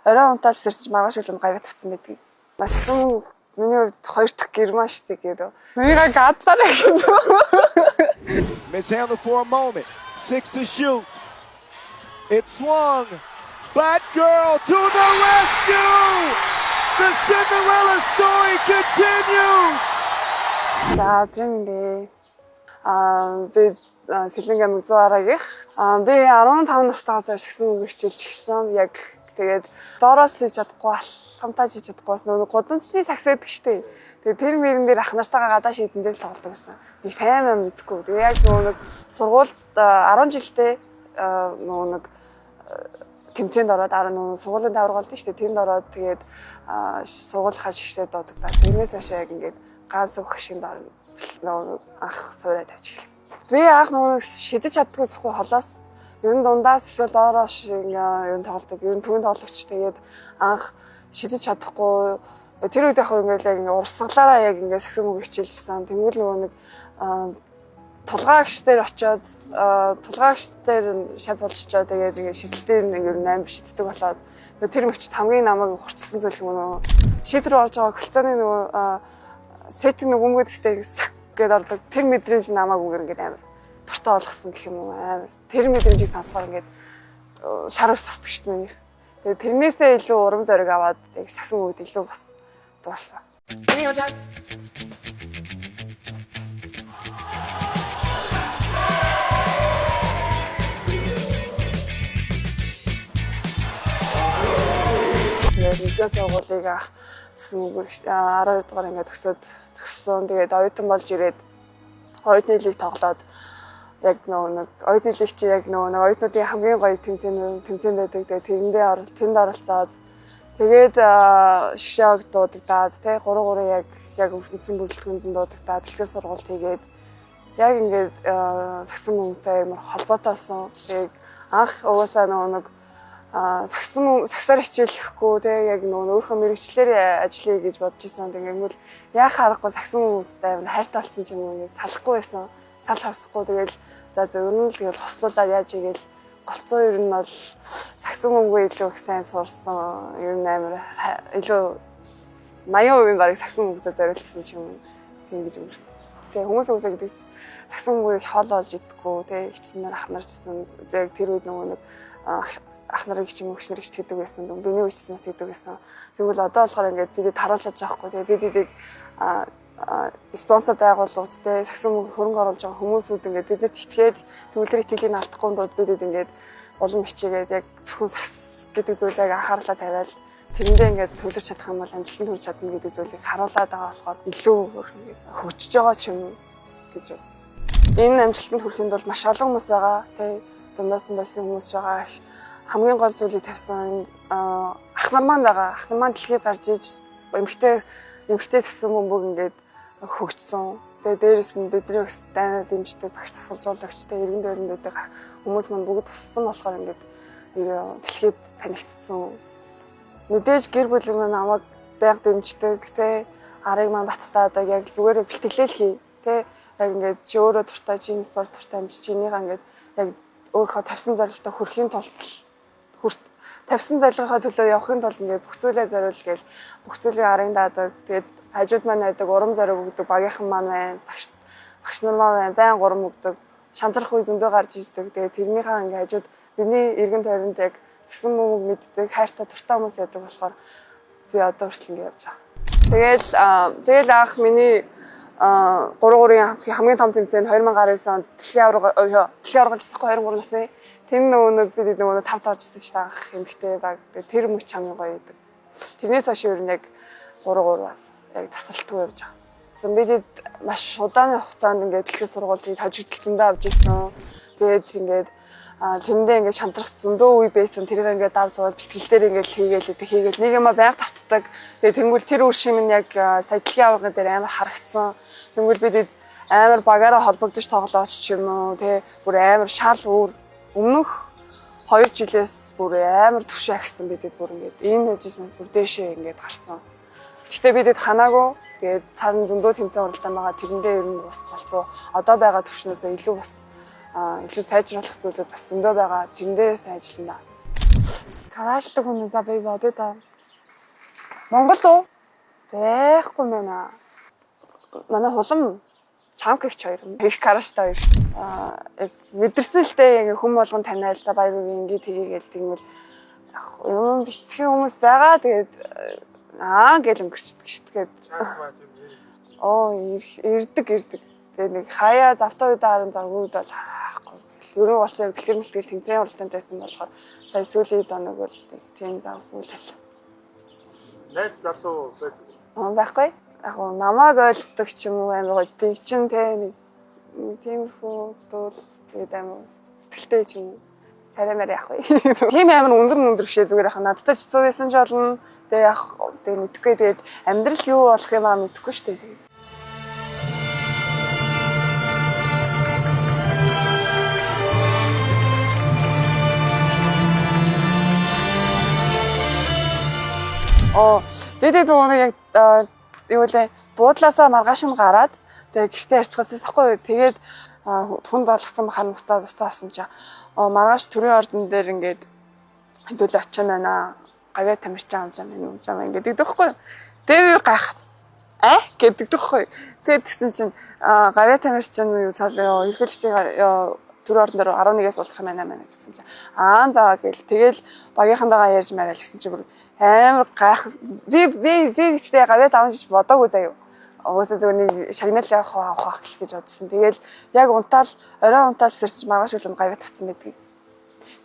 орой унтаал сэрч маргааш үлэнд гавьяа тавцсан байдаг. Маш их миний хувьд 2 дахь гэрман штэ гэдэг. Мига гадлаа гэдэг. Mishandled for a moment. 6 to shoot. It swung. Black girl to the rescue. The Cinderella story continues. За зэмдээ. Би Сэлэнг аймаг 100 араагийнх. Би 15 настайгаас шигсэн үг хичээлж эхэлсэн. Яг тэгээд доороос хийж чадахгүй, хамтаа хийж чадахгүйс нөгөө гудамжны сакс гэдэг штеп. Тэгээд тэр мөрөн дээр ах нартайгаа гадаа шийдэн дээр л тоглодог гэсэн. Би сайн мэдгүй. Тэгээд яг нөгөө сургуульд 10 жилдээ нөгөө тэмцээнд ороод нөгөө сургуулийн даварга болдсон штеп. Тэнд ороод тэгээд сургуулийнхаа шигшээд дуудаг. Тэрнээс хойш яг ингээд ганц үг шиг нөгөө анх суурай тавьж эхэлсэн. Би анх нөгөө шидэж чаддгүй сахгүй холоос ер нь дундаас эсвэл доороос ингээ ер нь тоглодог. Ер нь төвийн тоглогч тэгээд анх шидэж чадахгүй тэр үед яг ингээ урсгалаараа яг ингээ саксон үг хичээлжсэн. Тэнгүүл нөгөө нэг тулгаагч дээр очиод тулгаагч дээр шав болчихоо тэгээд ингээ шидэлтийн ер нь 8 шиддэг болоод тэр мөвчт хамгийн намайг хурцсан зүйл юм нөгөө шийдвэр орж байгаа хөлцөөний нөгөө сетинг нөгөө өмгөөдстэй гээд ордог. Тэр мэдрэмж намайг ингээд амар дуртай болгосон гэх юм уу амар. Тэр мэдрэмжийг сонсохоор ингээд шар ус тасдаг шүү дээ. Тэгээд тэрнээсээ илүү урам зориг аваад яг саксон үед илүү бас дууссан. Эний удаа нэгдүгээр сургуулийг ах 12 дугаар ингээд төгссөн. Тэгээд оюутан болж ирээд оюутны лиг тоглоод яг нэг оюутны лиг чи яг нэг оюутнуудын хамгийн гоё тэмцээн байдаг. Тэгээд тэнд оролцоод тэгээд шгшээг дуудагдаад тий 3 яг өвтөнцөн бүрэлдэхүүнд дуудагдаад дэлхийн сургууль тэгээд яг ингээд саксон мөнгөтэй амар холбоотой болсон. Тэгээд анх угаасаа нэг саксаар хичээлэхгүй тий яг өөрийнхөө мэрэгчлэр ажиллая гэж бодож ирсэн. Тэгвэл яа харахгүй саксон мөнгөтэй амар хайртай болсон ч юм уу салахгүй байсан. Салж хавсахгүй тэгэл за ер нь л тэгэл хослуулаад яаж игээл голцоо ер нь бол саксон мөнгөө илүү их сайн сурсан. Ер нь амар илүү 80% барыг саксон мөнгөтэй зориулсан ч юм тийм гэж өнгөрсөн. Тэгээ хүмүүс үсэ гэдэг чинь саксон мөнгөийг хоол олж идэггүй тий хичнээн ах нар ч яг тэр үед нөгөө нэг ах нарыг ч юм уу гişнэр гэж тэгдэг байсан. Биний үчснээс тэгдэг байсан. Тэгвэл одоо болохоор ингээд бидэд харуулж чадж байгаа хгүй. Тэгээ бидэдийг спонсор байгууллагууд те саксон мөнгө хөрөнгө оруулж байгаа хүмүүсүүд ингээд бидэд итгээд төвлөр итгэлийг алдахгүй дууд бидэд ингээд улам хичээгээд яг зөвхөн сакс гэдэг зүйлийг анхаарлаа тавиал тэрэндээ ингээд төвлөрч чадах юм бол амжилтанд хүрч чадна гэдэг зүйлийг харуулад байгаа болохоор илүү хөгжиж байгаа ч юм гэж байна. Энэ амжилтанд хүрэхэд бол маш олон хүмүүс байгаа. Тэ дундаас нь байсан хүмүүс байгаа. Хамгийн гол зүйлийг тавьсан ах нар маань байгаа. Ах нар маань дэлхийд гарч иж эмгтэй саксон бөмбөг ингээд хөгжсөн. Тэгээ дээрэс нь бидний их дайнаа дэмждэг багш тасгалжуулагчтай иргэн дөрөндөөд хүмүүс маань бүгд туссан болохоор ингээд дэлхийд танигдсан. Мэдээж гэр бүл маань намайг байнга дэмждэг те арыг маань баттаадаг яг зүгээр бэлтгэлэл хий те яг ингээд чи өөрөө дуртай чинь спорт дуртай юм чи чинийгаа ингээд яг өөрийнхөө тавьсан зорилготой хүрэхийн тулд тавьсан зорилгынхаа төлөө явахын тулд ингээд бүх зүйлээ зориул гээл бүх зүйлийн арыг даадаг. Тэгээд хажууд маань байдаг урам зориг өгдөг багийнхан маань байна. Багш нар маань байн урам өгдөг. Шантрах үе зөндөө гарч иждэг. Тэгээд тэрнийхээ ингээд хажууд бидний эргэн тойронд яг саксон мөнгө мэддэг хайртай дуртай хүмүүс байдаг болохоор би одоо хүртэл ингээд явж байгаа. Тэгэл анх миний 3-3-ийн хамгийн том тэмцээнд 2019 онд дэлхийн аварга жисахгүй 23 насны тэр нөгөө бид нөгөө 5-д орж ирсэн ч таах эмхтэй баг тэр мөч хамгийн гоё байдаг. Тэрнээс хойш ер нь яг 3-3 яг тасралтгүй явж байгаа. Зэн бидэд маш удааны хугацаанд ингээд дэлхийн сургуулийг хожигдол зөндөө авч ирсэн. Тэгээд ингээд тэрэндээ ингээд шантрах зөндөө үе байсан. Тэрийг ингээд дав суугаад бэлтгэл дээр ингээд хийгээл нэг юм байнга тавтдаг. Тэгээд тэнгүүл тэр үр шим нь яг сая дэлхийн аваргын дээр амар харагдсан. Тэнгүүл бидэд амар багаараа холбогдож тоглооч ч юм уу тий бүр амар шал өөр өмнөх 2 жилээс бүр амар төвшөө агсан бидэд бүр ингээд энэ хэжснээс бүр дээшээ ингээд гарсан. Гэхдээ бидэд ханаагүй тэгээд цаана зөндөө тэмцээн уралдаан байгаа тэрэндээ ер нь бас голцоо одоо байгаа төвшнөөсөө илүү бас илүү сайжруулах зүйлүүд бас зөндөө байгаа. Тэрэн дээрээс ажиллана. Тараашдаг хүн за би бодё та. Монгол уу? Байхгүй мэнэ. Манай хулам чамкигч хоёр их караштай хоёр. Яг мэдэрсэн л дээ ингээ хүм болгон таниад за баяр уу ингээ тгийгээл тэгмэл юм бичсэн хүмүүс байгаа. Тэгээд гэл өнгөрчдөг шүү дээ. Ирдэг. Тэгээд нэг хаяа завтаа үед харан заргууд бол харахгүй. Ер нь болсон яг бэлгэр мэлтгэл тэмцээн уралдаанд байсан болохоор сая сүүлийн доног бол тийм завгүй л байна. Найд залуу байдаг. Байхгүй. Яг намайг ойлгодог ч юм уу амар гоё би чинь тийм тиймэрхүү дуу тэгээд амар сэтгэлтэй ч юм уу цараймаар яах вэ? Тийм амар өндөр бишээ зүгээр яхаа надтай ч 100 байсан ч болно. Тэгээд яг тэгээд мэдхгүй тэгээд амьдрал юу болох юм аа мэдхгүй шүү дээ. Бид нэг яг юу лээ буудлаасаа маргааш нь гараад тэгээ гэртээ харьцахаас ихгүй тэгээд хүнд болгосон бахар буцаад авсан чинь маргааш төрийн ордон дээр ингээд хэдүүлээ очион байна гавья тамирчин амжаа ингээд дэгдэхгүй тэгээ гайхаад гэдэг дэгхгүй тэгээд тэгсэн чинь гавья тамирчин юу цаалаа ерхийлэгчийн төрийн ордон дээр 11-ээс уулзах юм байна гэсэн чинь заа гээл тэгэл багийнхандаа ярьж мараа л гэсэн чинь бүр амар гайх би гэхдээ гавья давж бодоогүй заяа. Уусаа зөвхөн шагнал авах гэж бодсон. Тэгэл яг орой унтаал сэрч маргааш үлэн гавья татсан байдаг.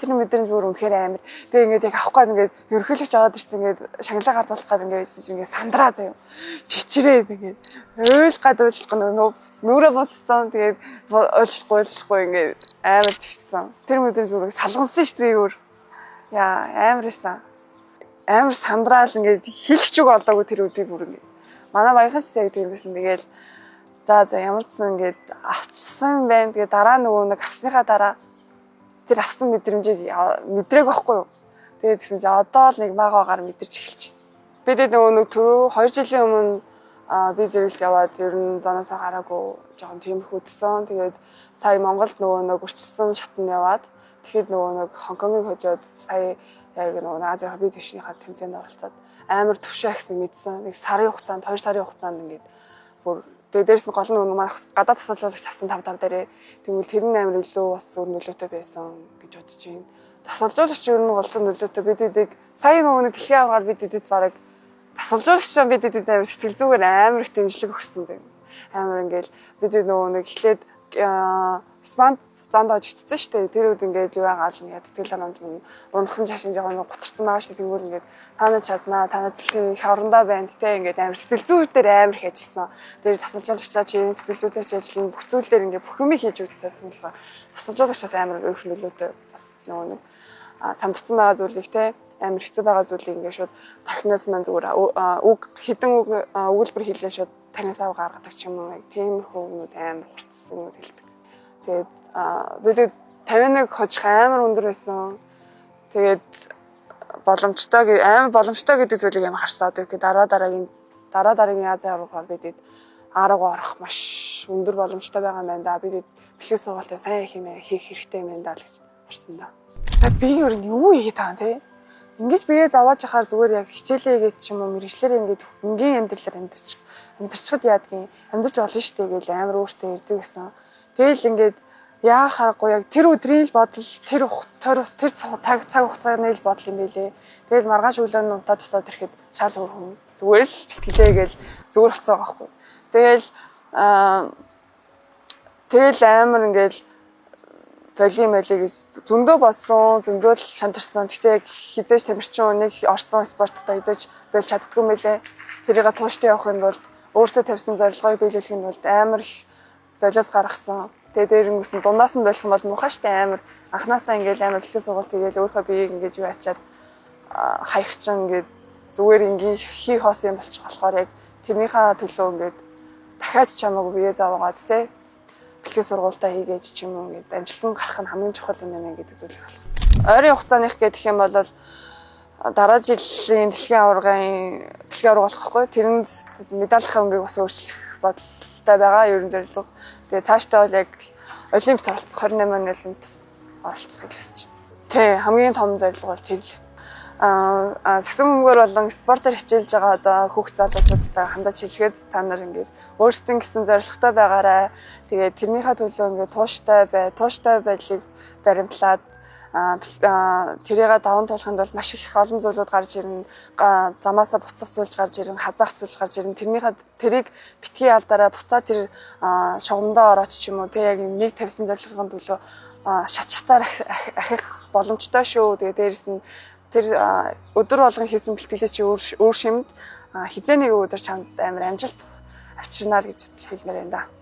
Тэр мэдрэмж бүр үнэхээр амар. Тэгээ ингээд яг авахгүй ингээд ерхийлэгч аваад ирсэн ингээд шагналаа гардуулах гэдэг ингээд сандраа заяа. Чичрээ тэгээд ойл гад уучлах нүрээ буцсан тэгээд уучлахгүй ингээд амар тэгсэн. Тэр мэдрэмж бүр салгансан шүү дээ өөр. Яа амарсан. Амар сандраал ингээд хэлчих үг олдоогүй тэр үдийг бүр ингээд манай баяхан ч яг тэрвэсэн тэгэл за ямар ч сан ингээд авчсан байна тэгээ дараа нөгөө нэг авсныхаа дараа тэр авсан мэдрэмжийг мэдрээг байхгүй юу тэгээ гэсэн чинь одоо л нэг магаагаар мэдэрч эхэлж байна. Бид нөгөө нэг түрүү 2 жилийн өмнө би зэрэглэлд яваад ер нь доноосоо гараагүй жоохон тиймэрхүүдсэн тэгээд сая Монголд нөгөө нэг өрчсөн шатнд яваад тэгэхэд нөгөө нэг Хонконгийг хожоод сая яг нөгөө Азийн хобби төвшнийхаа тэмцээнд оролцоод амар төвшөө ахсныг мэдсэн. Нэг сарын хугацаанд 2 сарын хугацаанд ингээд бүр тэгээ дээрс нь гол нь манай гадаад тасалжуулагч авсан 5 дээрээ тэгвэл тэр нь амар илүү бас өөр нөлөөтэй байсан гэж бодож байна. Тасалжуулагч ер нь голцон нөлөөтэй бидэд сая нөгөө нэг дэлхийн авгаар бидэд бараг тасалжуулагч бидэд амар сэтгэл зүгээр амар их дэмжлэг өгсөн юм. Амар ингээд бидэд нөгөө нэг эхлээд Испанд занд очигдсан шүү дээ. Тэр үед ингээд юу яагаал ингээд сэтгэл ханамж унахын шашин жоохон гутарсан байгаа шүү дээ. Тэгвэл ингээд та нар чаднаа, та нар дэлхийн их орондоо байна те ингээд амар сэтгэл зүй дээр амар их ажилласан. Тэр тасалжуулагчаа чинь сэтгэл зүй дээр ч ажиллана, бүх зүйлээр ингээд бүх юм хийж үзсэн болохоор тасалжуулагч бас амар өөр нөлөөтэй бас нөгөө нэг сандсан байгаа зүйлийг те амар хэцүү байгаа зүйлийг ингээд шууд тархинаас маань зүгээр хідэн өгүүлбэр хийлээ шууд танаас ав гаргадаг ч юм уу. Тиймэрхүү юмуд амар хурцсан юм хэлдэг. Тэгээд бид 51 хожих амар өндөр байсан. Тэгээд амар боломжтой гэдэг зүйлийг амар харсаад тэгээд дараа дараагийн Азийн аваргаар бидэд 10 орох маш өндөр боломжтой байгаа юм байна да. Бидэд бэлэг сургалтын сайн хийх хэрэгтэй юм байна да гэж харсан да. Би ер нь юу хийгээд байгаа те? Ингэж бигээ завааж ахаар зүгээр яг хичээлээ хийгээд ч юм уу мэрэгчлэр ингээд энгийн амьдралаар амьдарчхад яадгийн амьдарч олно штэ гэж амар өөртөө ирдэг гэсэн. Тэгэл ингээд яа харахгүй яг тэр өдрийн л бодол тэр цаг хугацааны л бодол юм байлээ. Тэгэл маргааш өглөө нь унтаад тусаад ирэхэд шал өөр хүн зүгээр л тэтгэлээгээл зүгээр болцоо байгаа байхгүй. Тэгэл амар ингээл волейбол гэж зөндөө бодсон, зөндөө л шантарсан. Гэтэ яг хизээж тамирчин нэг орсон спорттой хизээж болж чаддгүй мөлий. Тэрийг тууштай явахын тулд өөртөө тавьсан зорилгыг биелүүлэхийн тулд амар их золиос гаргасан. Тэгээ дээрнгээс нь дундаас нь болох юм бол муухай штэ амар анханасаа ингээл амар бэлэн сургалт хийгээл өөрөө биеийг ингэж юу ачаад хаях чинь ингээд зүгээр ингийн хий хоос юм болчих болохоор яг тэрнийхээ төлөө ингээд дахиад чамаагүй бие заваагаад те бэлэн сургалтаа хийгээд ч юм уу ингээд амжилтанд гарах нь хамгийн чухал юм байна гэдэг зүйлийг ойлгосон. Ойрын хугацааных гэх юм бол дараа жилийн дэлхийн аварга болохгүй тэрэнд медалийнхаа өнгийг бас өөрчлөх бодолтой байгаа ерөн зорилго. Тэгээ цаашдаа бол яг олимпиад оролцох 28 он олимпиад оролцохыг хүсэж байна. Тий, хамгийн том зорилго бол тэр л. сагсан бөмбөгөөр болон спортоор хичээлж байгаа одоо хүүхд залуучуудтай хандаж хэлгээд та нар ингээд өөрсдийн гэсэн зорилготой байгаарай. Тэгээд тэрнийхээ төлөө ингээд тууштай байдлыг баримтлаад тэрийгээ даван туулахын тулд маш их олон зүйлүүд гарч ирнэ. Замаасаа буцах зүйлж гарч ирнэ, хазаах зүйлж гарч ирнэ. Тэрийг битгий алдаараа буцаад тэр шугамдаа орооч ч юм уу тэг яг нэг тавьсан зорилгын төлөө шатаар ахих боломжтой шүү. Тэгээ дээрэс нь тэр өдөр болгон хийсэн бэлтгэлээ чи өөр шимд хизээний өдөр чамд амар амжилт авчирнаа гэж хэлмээр байна да.